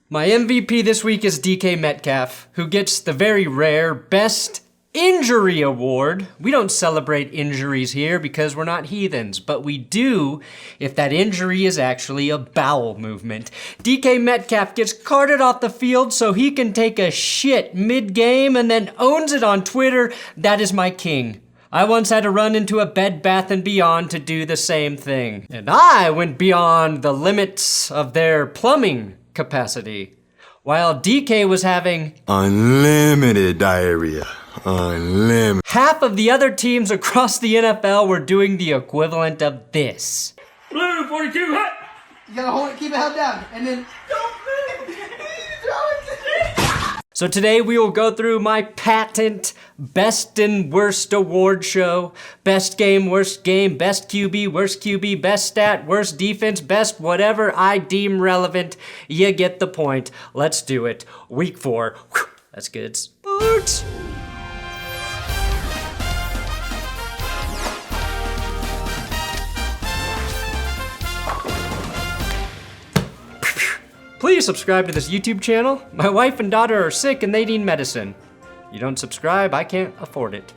My MVP this week is DK Metcalf, who gets the very rare Best Injury Award. We don't celebrate injuries here because we're not heathens, but we do if that injury is actually a bowel movement. DK Metcalf gets carted off the field so he can take a shit mid-game and then owns it on Twitter. That is my king. I once had to run into a Bed Bath & Beyond to do the same thing. And I went beyond the limits of their plumbing capacity, while DK was having unlimited diarrhea. Unlimited. Half of the other teams across the NFL were doing the equivalent of this. Blue 42 hot. You gotta hold it, keep it held down, and then don't move. So today we will go through my patent best and worst award show. Best game, worst game, best QB, worst QB, best stat, worst defense, best whatever I deem relevant. You get the point. Let's do it. Week 4. Whew, that's good sports. Please subscribe to this YouTube channel. My wife and daughter are sick and they need medicine. You don't subscribe, I can't afford it.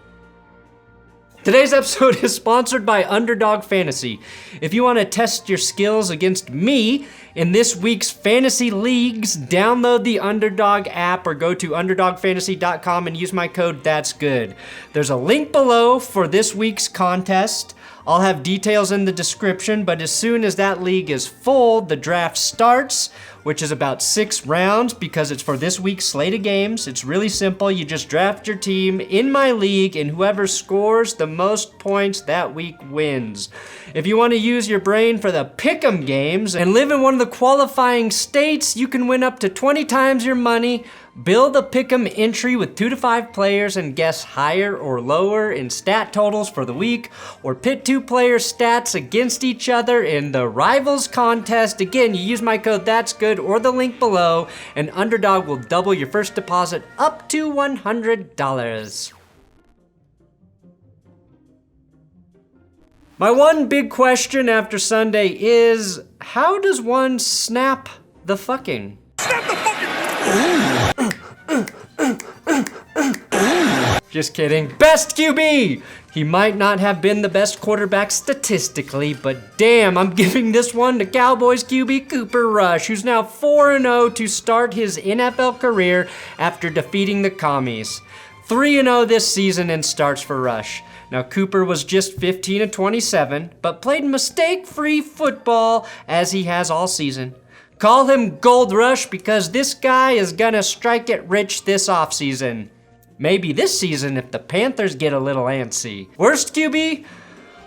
Today's episode is sponsored by Underdog Fantasy. If you want to test your skills against me in this week's fantasy leagues, download the Underdog app or go to underdogfantasy.com and use my code THATSGOOD. There's a link below for this week's contest. I'll have details in the description, but as soon as that league is full, the draft starts, which is about 6 rounds because it's for this week's slate of games. It's really simple. You just draft your team in my league, and whoever scores the most points that week wins. If you want to use your brain for the pick'em games and live in one of the qualifying states, you can win up to 20 times your money. Build a pick'em entry with 2 to 5 players and guess higher or lower in stat totals for the week, or pit 2 players' stats against each other in the Rivals contest. Again, you use my code THATSGOOD or the link below, and Underdog will double your first deposit up to $100. My one big question after Sunday is, how does one snap the fucking? Snap the fucking. Just kidding. Best QB! He might not have been the best quarterback statistically, but damn, I'm giving this one to Cowboys QB Cooper Rush, who's now 4-0 to start his NFL career after defeating the Commies. 3-0 this season in starts for Rush. Now, Cooper was just 15-27, but played mistake-free football as he has all season. Call him Gold Rush because this guy is gonna strike it rich this offseason. Maybe this season if the Panthers get a little antsy. Worst QB?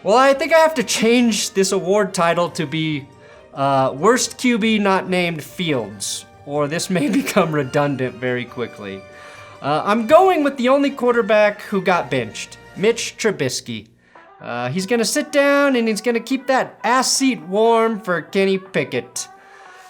Well, I think I have to change this award title to be Worst QB Not Named Fields, or this may become redundant very quickly. I'm going with the only quarterback who got benched, Mitch Trubisky. He's gonna sit down and he's gonna keep that ass seat warm for Kenny Pickett.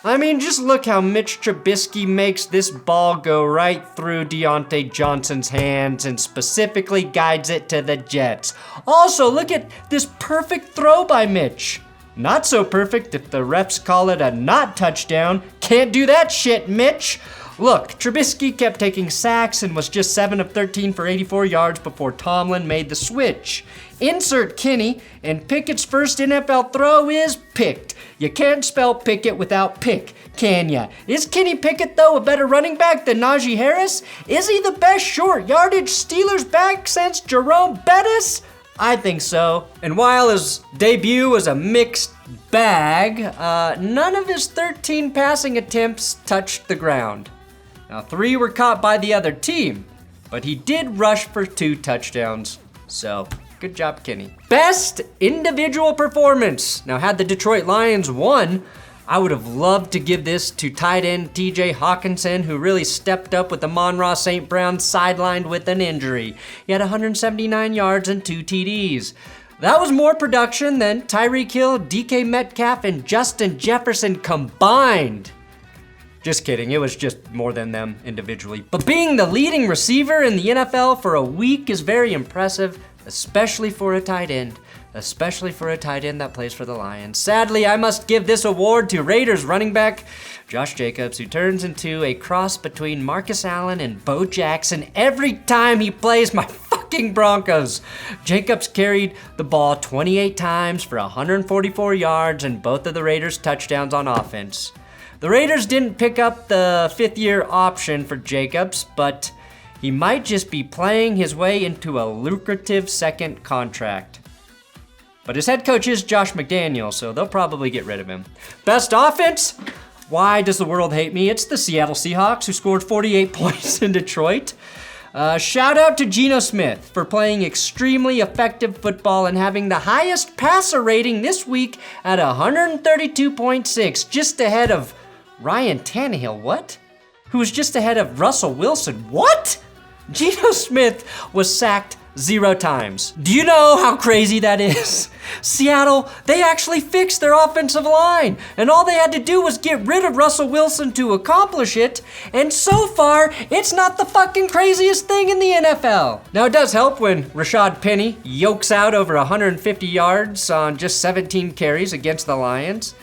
I mean, just look how Mitch Trubisky makes this ball go right through Deontay Johnson's hands and specifically guides it to the Jets. Also, look at this perfect throw by Mitch. Not so perfect if the refs call it a not touchdown. Can't do that shit, Mitch. Look, Trubisky kept taking sacks and was just 7 of 13 for 84 yards before Tomlin made the switch. Insert Kenny, and Pickett's first NFL throw is picked. You can't spell Pickett without pick, can ya? Is Kenny Pickett, though, a better running back than Najee Harris? Is he the best short yardage Steelers back since Jerome Bettis? I think so. And while his debut was a mixed bag, none of his 13 passing attempts touched the ground. Now, 3 were caught by the other team, but he did rush for 2 touchdowns. So, good job, Kenny. Best individual performance. Now, had the Detroit Lions won, I would have loved to give this to tight end TJ Hawkinson, who really stepped up with the Amon-Ra St. Brown sidelined with an injury. He had 179 yards and 2 TDs. That was more production than Tyreek Hill, DK Metcalf, and Justin Jefferson combined. Just kidding, it was just more than them individually. But being the leading receiver in the NFL for a week is very impressive, especially for a tight end. especially for a tight end that plays for the Lions. Sadly, I must give this award to Raiders running back Josh Jacobs, who turns into a cross between Marcus Allen and Bo Jackson every time he plays my fucking Broncos. Jacobs carried the ball 28 times for 144 yards and both of the Raiders' touchdowns on offense. The Raiders didn't pick up the fifth-year option for Jacobs, but he might just be playing his way into a lucrative second contract. But his head coach is Josh McDaniels, so they'll probably get rid of him. Best offense? Why does the world hate me? It's the Seattle Seahawks, who scored 48 points in Detroit. Shout out to Geno Smith for playing extremely effective football and having the highest passer rating this week at 132.6, just ahead of Ryan Tannehill. What? Who was just ahead of Russell Wilson. What? Geno Smith was sacked 0 times. Do you know how crazy that is? Seattle, they actually fixed their offensive line, and all they had to do was get rid of Russell Wilson to accomplish it, and so far, it's not the fucking craziest thing in the NFL. Now, it does help when Rashad Penny yokes out over 150 yards on just 17 carries against the Lions.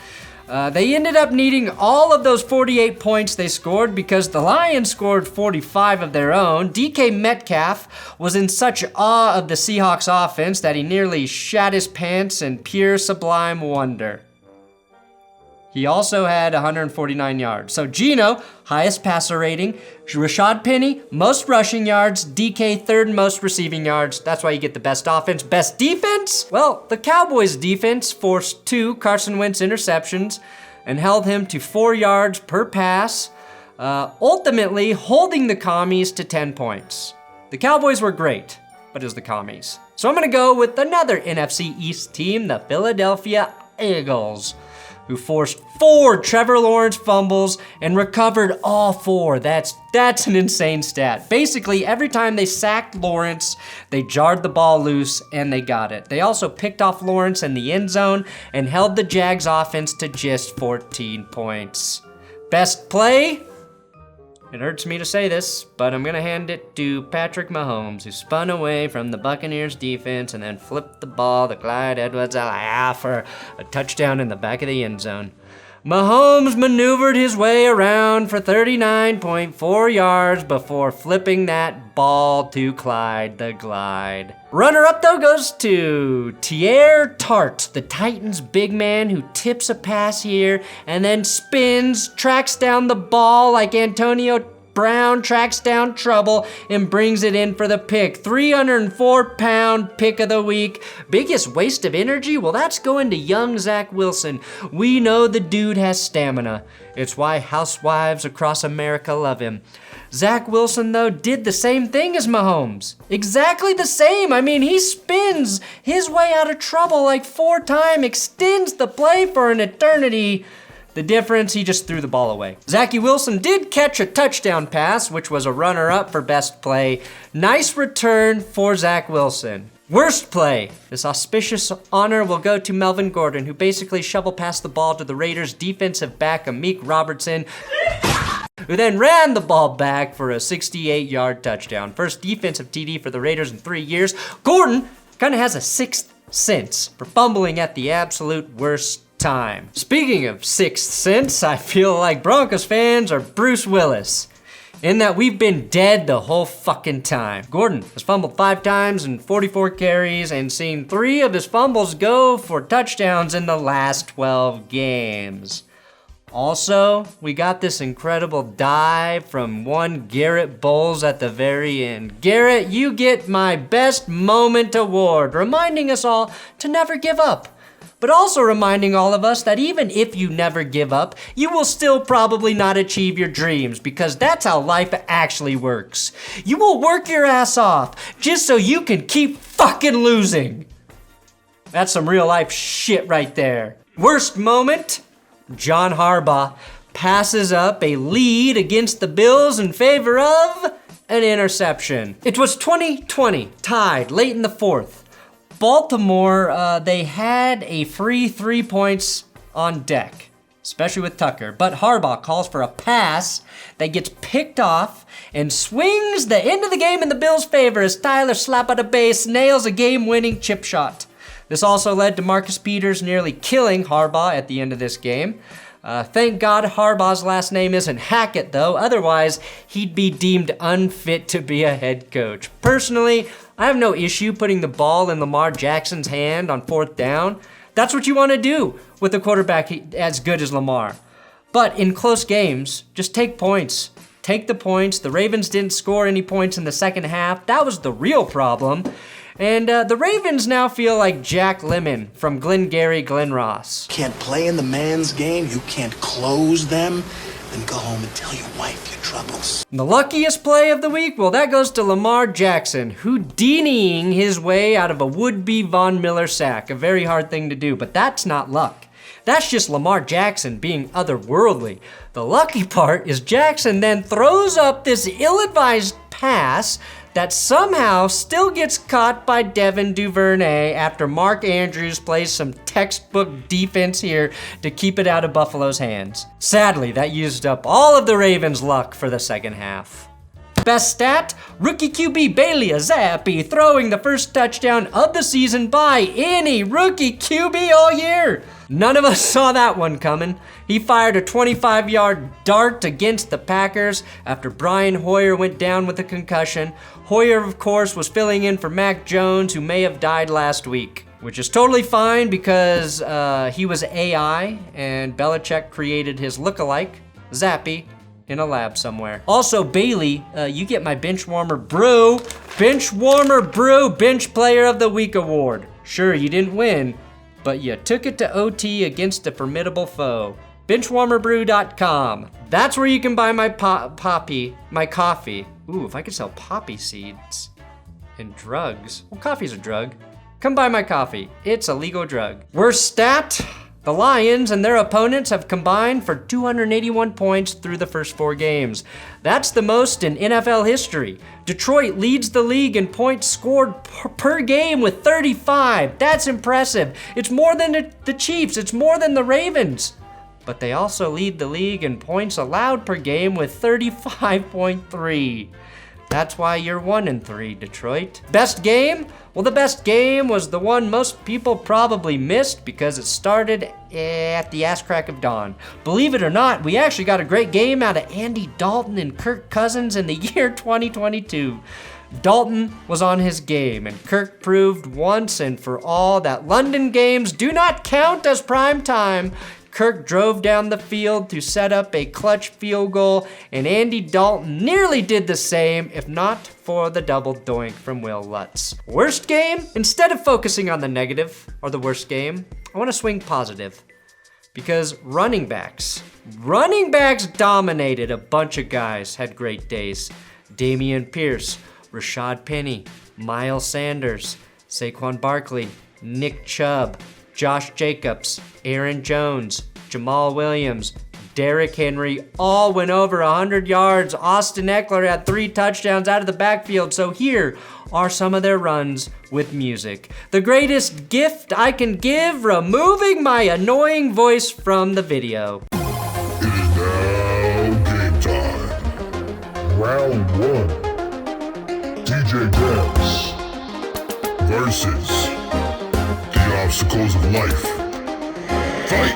They ended up needing all of those 48 points they scored because the Lions scored 45 of their own. DK Metcalf was in such awe of the Seahawks offense that he nearly shat his pants in pure sublime wonder. He also had 149 yards. So Geno, highest passer rating. Rashad Penny, most rushing yards. DK, third most receiving yards. That's why you get the best offense. Best defense? Well, the Cowboys defense forced 2 Carson Wentz interceptions and held him to 4 yards per pass, ultimately holding the Commies to 10 points. The Cowboys were great, but it was the Commies. So I'm gonna go with another NFC East team, the Philadelphia Eagles, who forced 4 Trevor Lawrence fumbles and recovered all 4. That's an insane stat. Basically, every time they sacked Lawrence, they jarred the ball loose and they got it. They also picked off Lawrence in the end zone and held the Jags offense to just 14 points. Best play? It hurts me to say this, but I'm gonna hand it to Patrick Mahomes, who spun away from the Buccaneers defense and then flipped the ball to Clyde Edwards-Helaire for a touchdown in the back of the end zone. Mahomes maneuvered his way around for 39.4 yards before flipping that ball to Clyde the Glide. Runner-up, though, goes to Teair Tart, the Titans' big man who tips a pass here and then spins, tracks down the ball like Antonio Brown tracks down trouble and brings it in for the pick. 304-pound pick of the week. Biggest waste of energy? Well, that's going to young Zach Wilson. We know the dude has stamina. It's why housewives across America love him. Zach Wilson, though, did the same thing as Mahomes. Exactly the same. I mean, he spins his way out of trouble like 4 times, extends the play for an eternity. The difference, he just threw the ball away. Zachy Wilson did catch a touchdown pass, which was a runner-up for best play. Nice return for Zach Wilson. Worst play. This auspicious honor will go to Melvin Gordon, who basically shovel passed the ball to the Raiders' defensive back, Amik Robertson, who then ran the ball back for a 68-yard touchdown. First defensive TD for the Raiders in 3 years. Gordon kind of has a 6th sense for fumbling at the absolute worst time. Speaking of 6th sense, I feel like Broncos fans are Bruce Willis, in that we've been dead the whole fucking time. Gordon has fumbled 5 times in 44 carries and seen 3 of his fumbles go for touchdowns in the last 12 games. Also, we got this incredible dive from one Garrett Bowles at the very end. Garrett, you get my best moment award, reminding us all to never give up. But also reminding all of us that even if you never give up, you will still probably not achieve your dreams, because that's how life actually works. You will work your ass off just so you can keep fucking losing. That's some real life shit right there. Worst moment? John Harbaugh passes up a lead against the Bills in favor of an interception. It was 20-20, tied late in the 4th. Baltimore, they had a free 3 points on deck, especially with Tucker. But Harbaugh calls for a pass that gets picked off and swings the end of the game in the Bills' favor as Tyler Slap out of base nails a game-winning chip shot. This also led to Marcus Peters nearly killing Harbaugh at the end of this game. Thank God Harbaugh's last name isn't Hackett, though. Otherwise, he'd be deemed unfit to be a head coach. Personally, I have no issue putting the ball in Lamar Jackson's hand on 4th down. That's what you want to do with a quarterback as good as Lamar. But in close games, just take points. Take the points. The Ravens didn't score any points in the second half. That was the real problem. And the Ravens now feel like Jack Lemmon from Glengarry Glen Ross. Can't play in the man's game, you can't close them, then go home and tell your wife your troubles. The luckiest play of the week? Well, that goes to Lamar Jackson, Houdiniing his way out of a would-be Von Miller sack. A very hard thing to do, but that's not luck. That's just Lamar Jackson being otherworldly. The lucky part is Jackson then throws up this ill-advised pass that somehow still gets caught by Devin Duvernay after Mark Andrews plays some textbook defense here to keep it out of Buffalo's hands. Sadly, that used up all of the Ravens' luck for the second half. Best stat, rookie QB Bailey Zappi throwing the first touchdown of the season by any rookie QB all year. None of us saw that one coming. He fired a 25-yard dart against the Packers after Brian Hoyer went down with a concussion. Hoyer, of course, was filling in for Mac Jones, who may have died last week, which is totally fine because he was AI and Belichick created his lookalike, Zappi, in a lab somewhere. Also, Bailey, you get my Benchwarmer Brew, Benchwarmer Brew Bench Player of the Week award. Sure, you didn't win, but you took it to OT against a formidable foe. BenchwarmerBrew.com. That's where you can buy my coffee. Ooh, if I could sell poppy seeds and drugs. Well, coffee's a drug. Come buy my coffee. It's a legal drug. Worst stat? The Lions and their opponents have combined for 281 points through the first 4 games. That's the most in NFL history. Detroit leads the league in points scored per game with 35. That's impressive. It's more than the Chiefs. It's more than the Ravens. But they also lead the league in points allowed per game with 35.3. That's why you're 1-3, Detroit. Best game? Well, the best game was the one most people probably missed because it started at the ass crack of dawn. Believe it or not, we actually got a great game out of Andy Dalton and Kirk Cousins in the year 2022. Dalton was on his game, and Kirk proved once and for all that London games do not count as prime time. Kirk drove down the field to set up a clutch field goal, and Andy Dalton nearly did the same, if not for the double doink from Will Lutz. Worst game? Instead of focusing on the negative or the worst game, I want to swing positive. Because running backs dominated. A bunch of guys had great days. Dameon Pierce, Rashad Penny, Miles Sanders, Saquon Barkley, Nick Chubb, Josh Jacobs, Aaron Jones, Jamal Williams, Derrick Henry all went over 100 yards. Austin Eckler had 3 touchdowns out of the backfield. So here are some of their runs with music. The greatest gift I can give, removing my annoying voice from the video. It is now game time. Round 1. DJ Debs versus the obstacles of life. Fight!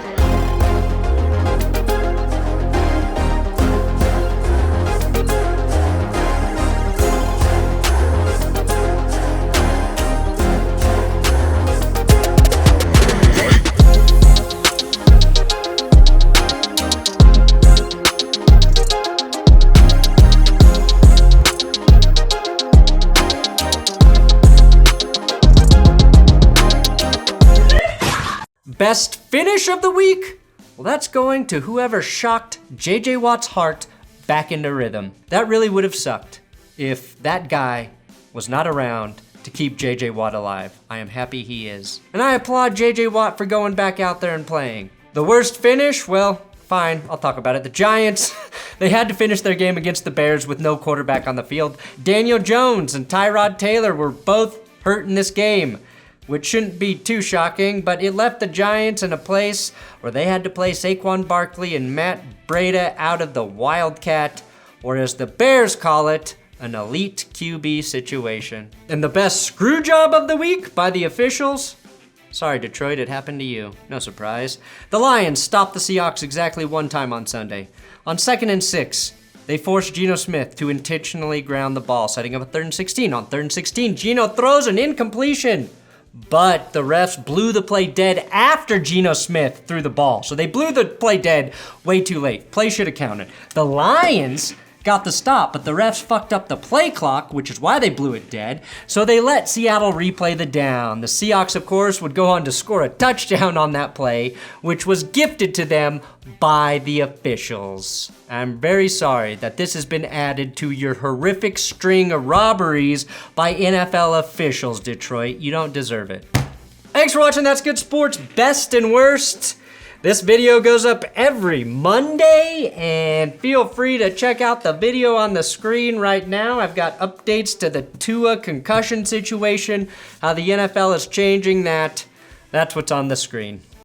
Best finish of the week? Well, that's going to whoever shocked JJ Watt's heart back into rhythm. That really would have sucked if that guy was not around to keep JJ Watt alive. I am happy he is. And I applaud JJ Watt for going back out there and playing. The worst finish? Well, fine, I'll talk about it. The Giants, they had to finish their game against the Bears with no quarterback on the field. Daniel Jones and Tyrod Taylor were both hurt in this game, which shouldn't be too shocking, but it left the Giants in a place where they had to play Saquon Barkley and Matt Breida out of the Wildcat, or as the Bears call it, an elite QB situation. And the best screw job of the week by the officials? Sorry, Detroit, it happened to you. No surprise. The Lions stopped the Seahawks exactly one time on Sunday. On 2nd and 6, they forced Geno Smith to intentionally ground the ball, setting up a 3rd and 16. On 3rd and 16, Geno throws an incompletion. But the refs blew the play dead after Geno Smith threw the ball. So they blew the play dead way too late. Play should have counted. The Lions got the stop, but the refs fucked up the play clock, which is why they blew it dead, so they let Seattle replay the down. The Seahawks, of course, would go on to score a touchdown on that play, which was gifted to them by the officials. I'm very sorry that this has been added to your horrific string of robberies by NFL officials, Detroit. You don't deserve it. Thanks for watching That's Good Sports Best and Worst. This video goes up every Monday, and feel free to check out the video on the screen right now. I've got updates to the Tua concussion situation, how the NFL is changing that. That's what's on the screen.